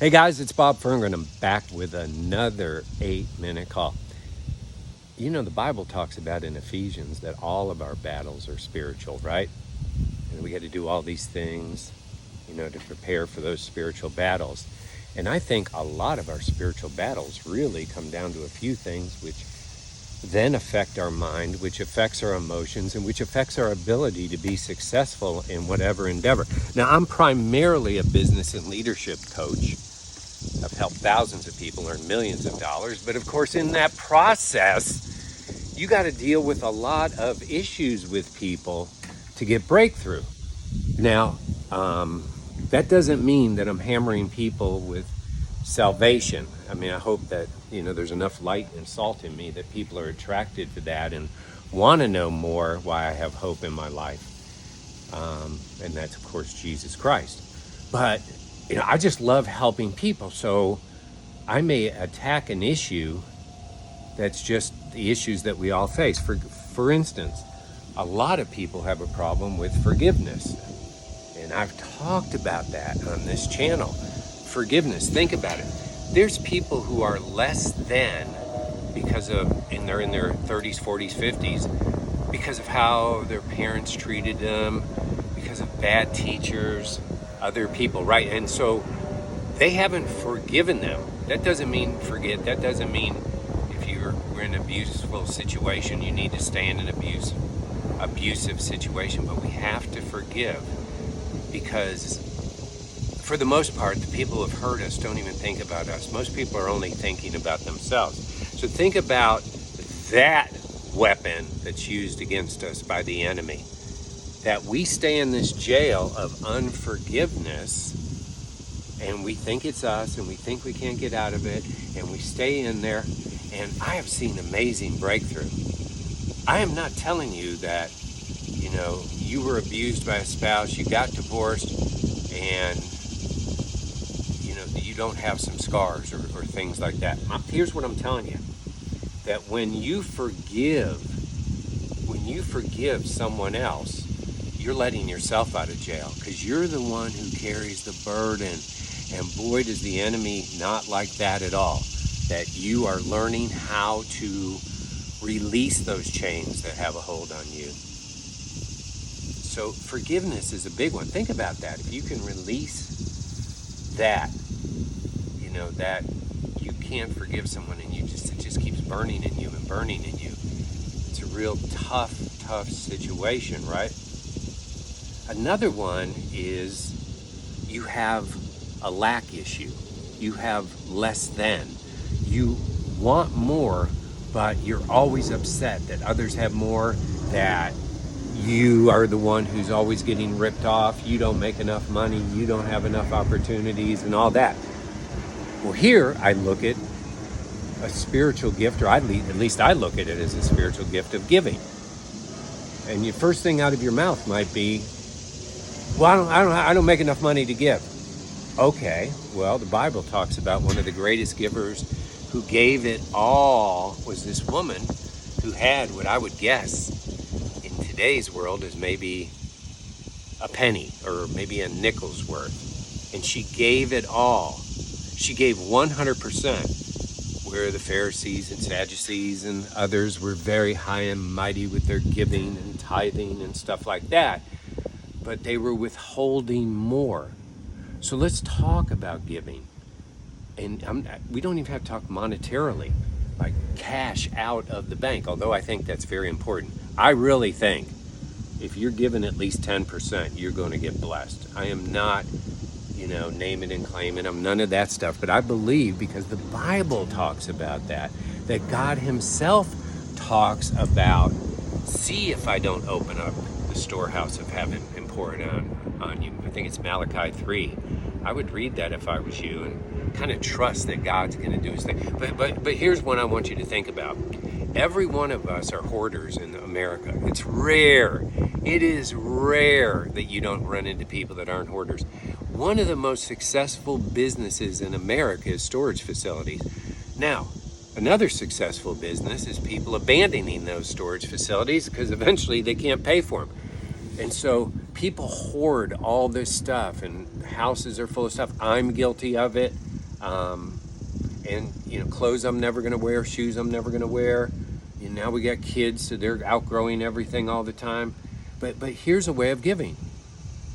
Hey guys, it's Bob Ferngren. I'm back with another 8-minute call. You know, the Bible talks about in Ephesians that all of our battles are spiritual, right? And we got to do all these things, to prepare for those spiritual battles. And I think a lot of our spiritual battles really come down to a few things which then affect our mind, which affects our emotions, and which affects our ability to be successful in whatever endeavor. Now, I'm primarily a business and leadership coach. I've helped thousands of people earn millions of dollars, but of course in that process, you got to deal with a lot of issues with people to get breakthrough. Now, that doesn't mean that I'm hammering people with salvation. I mean, I hope that, there's enough light and salt in me that people are attracted to that and want to know more why I have hope in my life. And that's, of course, Jesus Christ. But I just love helping people. So I may attack an issue that's just the issues that we all face. For instance, a lot of people have a problem with forgiveness. And I've talked about that on this channel. Forgiveness, think about it. There's people who are less than and they're in their 30s, 40s, 50s, because of how their parents treated them, because of bad teachers, other people, right? And so they haven't forgiven them. That doesn't mean forget. That doesn't mean if we're in an abusive situation, you need to stay in an abusive situation. But we have to forgive, because for the most part, the people who have hurt us don't even think about us. Most people are only thinking about themselves. So think about that weapon that's used against us by the enemy. That we stay in this jail of unforgiveness, and we think it's us, and we think we can't get out of it, and we stay in there. And I have seen amazing breakthrough. I am not telling you that, you were abused by a spouse, you got divorced, and, you don't have some scars or things like that. Here's what I'm telling you. That when you forgive someone else, you're letting yourself out of jail, because you're the one who carries the burden. And boy, does the enemy not like that at all. That you are learning how to release those chains that have a hold on you. So forgiveness is a big one. Think about that. If you can release that, that you can't forgive someone, and it just keeps burning in you and burning in you. It's a real tough situation, right? Another one is you have a lack issue. You have less than. You want more, but you're always upset that others have more, that you are the one who's always getting ripped off. You don't make enough money. You don't have enough opportunities and all that. Well, here I look at a spiritual gift, or at least I look at it as a spiritual gift of giving. And your first thing out of your mouth might be, well, I don't make enough money to give. Okay, well, the Bible talks about one of the greatest givers who gave it all was this woman who had what I would guess in today's world is maybe a penny or maybe a nickel's worth. And she gave it all. She gave 100%, where the Pharisees and Sadducees and others were very high and mighty with their giving and tithing and stuff like that. But they were withholding more. So let's talk about giving. And we don't even have to talk monetarily, like cash out of the bank, although I think that's very important. I really think if you're given at least 10%, you're going to get blessed. I am not, name it and claim it. I'm none of that stuff. But I believe, because the Bible talks about that God himself talks about, see if I don't open up the storehouse of heaven and pour it on you. I think it's Malachi 3. I would read that if I was you and kind of trust that God's going to do his thing. But here's one I want you to think about. Every one of us are hoarders in America. It's rare. It is rare that you don't run into people that aren't hoarders. One of the most successful businesses in America is storage facilities. Now, another successful business is people abandoning those storage facilities because eventually they can't pay for them. And so People hoard all this stuff, and houses are full of stuff. I'm guilty of it. And clothes I'm never going to wear, shoes I'm never going to wear. Now we got kids, so they're outgrowing everything all the time. But here's a way of giving.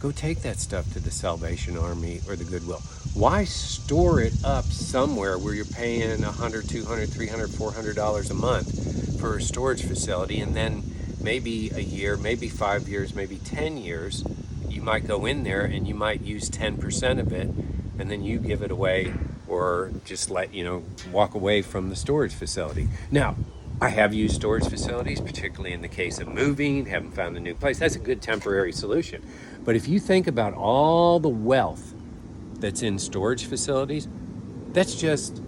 Go take that stuff to the Salvation Army or the Goodwill. Why store it up somewhere where you're paying $100, $200, $300, $400 a month for a storage facility, and then maybe a year, maybe 5 years, maybe 10 years, you might go in there and you might use 10% of it, and then you give it away or just walk away from the storage facility. Now, I have used storage facilities, particularly in the case of moving, haven't found a new place. That's a good temporary solution. But if you think about all the wealth that's in storage facilities, that's just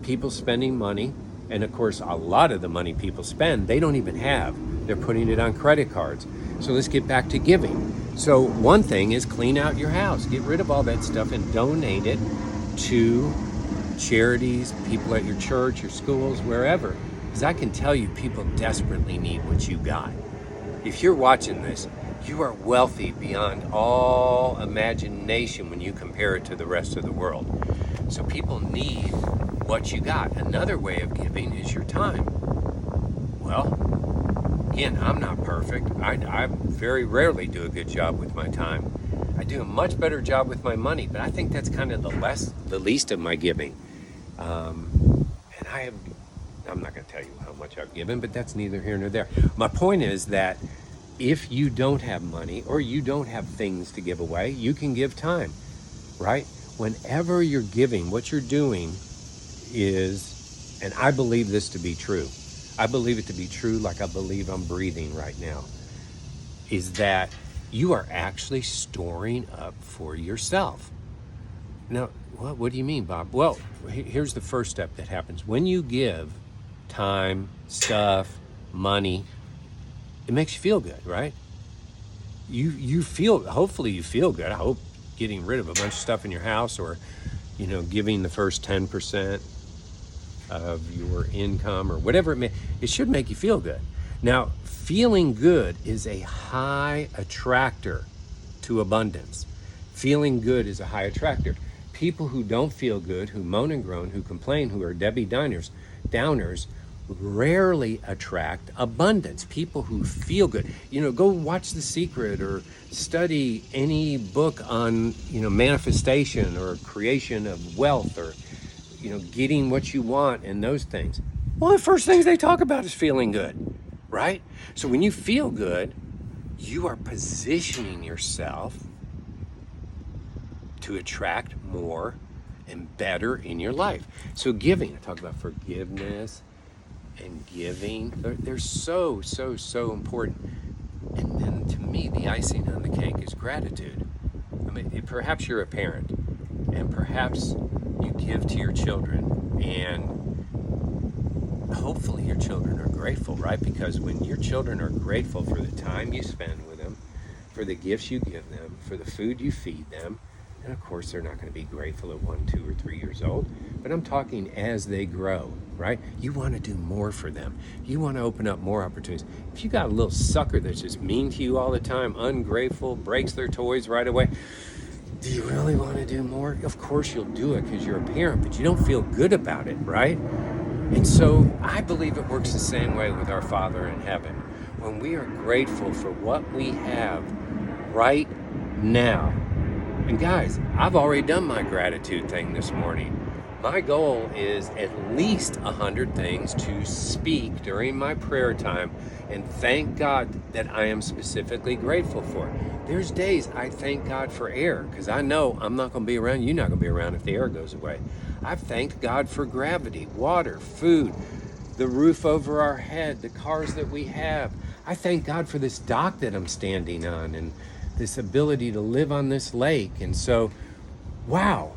people spending money. And of course, a lot of the money people spend, they don't even have. They're putting it on credit cards. So let's get back to giving. So one thing is clean out your house. Get rid of all that stuff and donate it to charities, people at your church, your schools, wherever. Because I can tell you, people desperately need what you got. If you're watching this, you are wealthy beyond all imagination when you compare it to the rest of the world. So people need what you got. Another way of giving is your time. Well, again, I'm not perfect. I very rarely do a good job with my time. I do a much better job with my money, but I think that's kind of the least of my giving. And I'm not going to tell you how much I've given, but that's neither here nor there. My point is that if you don't have money or you don't have things to give away, you can give time, right? Whenever you're giving, what you're doing is, and I believe this to be true, I believe it to be true like I believe I'm breathing right now, is that you are actually storing up for yourself. Now, what do you mean, Bob? Well, here's the first step that happens. When you give time, stuff, money, it makes you feel good, right? Hopefully you feel good. I hope getting rid of a bunch of stuff in your house, or, giving the first 10% of your income or whatever it should make you feel good. Now, feeling good is a high attractor to abundance. Feeling good is a high attractor. People who don't feel good, who moan and groan, who complain, who are Debbie Downers, rarely attract abundance. People who feel good. Go watch The Secret or study any book on, manifestation or creation of wealth or, getting what you want and those things. Well, the first things they talk about is feeling good, right? So when you feel good, you are positioning yourself to attract more and better in your life. So giving, I talk about forgiveness and giving. They're so important. And then to me, the icing on the cake is gratitude. I mean, perhaps you're a parent and perhaps you give to your children, and hopefully your children are grateful, right? Because when your children are grateful for the time you spend with them, for the gifts you give them, for the food you feed them, and of course, they're not going to be grateful at 1, 2, or 3 years old, but I'm talking as they grow, right? You want to do more for them. You want to open up more opportunities. If you got a little sucker that's just mean to you all the time, ungrateful, breaks their toys right away, do you really want to do more? Of course you'll do it because you're a parent, but you don't feel good about it, right? And so I believe it works the same way with our Father in heaven. When we are grateful for what we have right now. And guys, I've already done my gratitude thing this morning. My goal is at least 100 things to speak during my prayer time and thank God that I am specifically grateful for. There's days I thank God for air because I know I'm not going to be around, you're not going to be around if the air goes away. I've thanked God for gravity, water, food, the roof over our head, the cars that we have. I thank God for this dock that I'm standing on and this ability to live on this lake. And so, wow.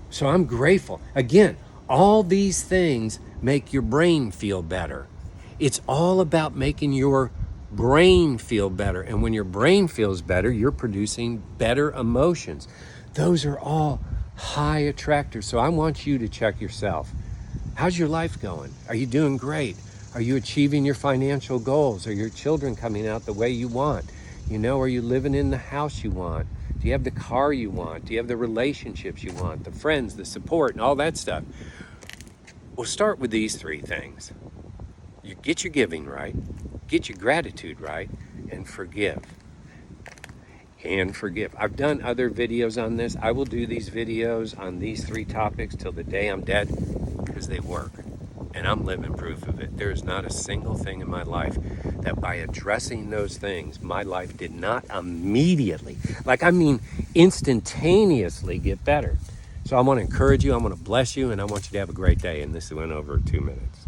So I'm grateful. Again, all these things make your brain feel better. It's all about making your brain feel better. And when your brain feels better, you're producing better emotions. Those are all high attractors. So I want you to check yourself. How's your life going? Are you doing great? Are you achieving your financial goals? Are your children coming out the way you want? You know, are you living in the house you want? Do you have the car you want? Do you have the relationships you want? The friends, the support, and all that stuff? We'll start with these three things. You get your giving right, get your gratitude right, and forgive. And forgive. I've done other videos on this. I will do these videos on these three topics till the day I'm dead because they work. And I'm living proof of it. There is not a single thing in my life that by addressing those things, my life did not immediately, instantaneously get better. So I want to encourage you, I want to bless you, and I want you to have a great day. And this went over 2 minutes.